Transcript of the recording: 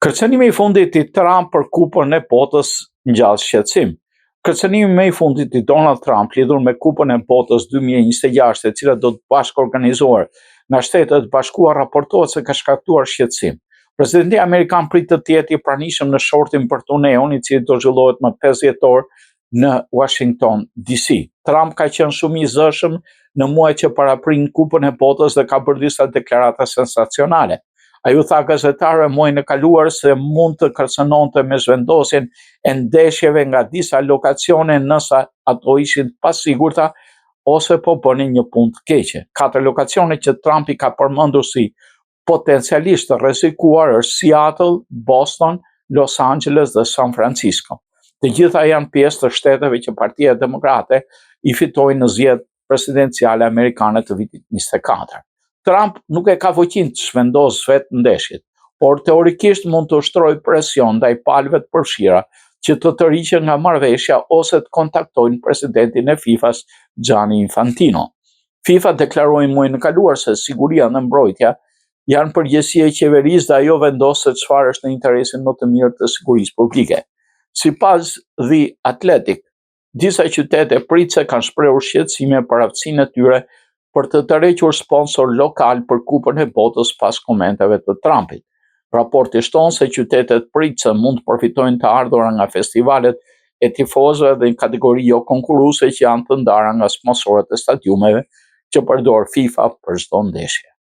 Kërcënimi i fundit i Trump për Kupën e Botës ngjan shqetësim. Kërcënimi më i fundit i Donald Trump lidhur me Kupën e Botës 2026, e cila do të bashkëorganizuar nga Shtetet e Bashkuara, raportohet se ka shkaktuar shqetësim. Presidenti amerikan prit të jetë i pranishëm në shortin për tuneun, i cili do zhvillohet më 5 dhjetor në Washington DC. Trump ka qenë shumë i zëshëm në muajt që paraprin Kupën e Botës dhe ka bërë disa deklarata sensacionale. Ai u tha gazetarëve muajin e kaluar se mund të kërcënonte me zhvendosjen e ndeshjeve nga disa lokacione nëse ato ishin pasigurta ose po bënin një punë të keqe. 4 lokacione që Trumpi ka përmendur si potencialisht të rrezikuar është Seattle, Boston, Los Angeles dhe San Francisco. Të gjitha janë pjesë të shteteve që Partia Demokrate i fitoi në zgjedhjet presidenciale amerikane të vitit 24. Trump nuk e ka fuqinë të zhvendosë vetë ndeshjet, por teorikisht mund të ushtrojë presion ndaj palëve të përfshira që të tërhiqen nga marrëveshja ose të kontaktojnë presidentin e FIFA-s Gianni Infantino. FIFA deklaroi muajin e kaluar se siguria dhe mbrojtja janë përgjegjësia e qeverisë dhe ajo vendos se çfarë është në interesin më të mirë të sigurisë publike. Sipas The Athletic, disa qytete pritëse kanë shprehur shqetësime për aftësinë e tyre për të tërhequr sponsor lokal për Kupën e Botës pas komenteve të Trumpit. Raporti shton se qytetet pritëse mund të përfitojnë të ardhura nga festivalet e tifozëve dhe në kategori jo konkurruese që janë të ndara nga sponsorët e stadiumeve që përdor FIFA për çdo ndeshje.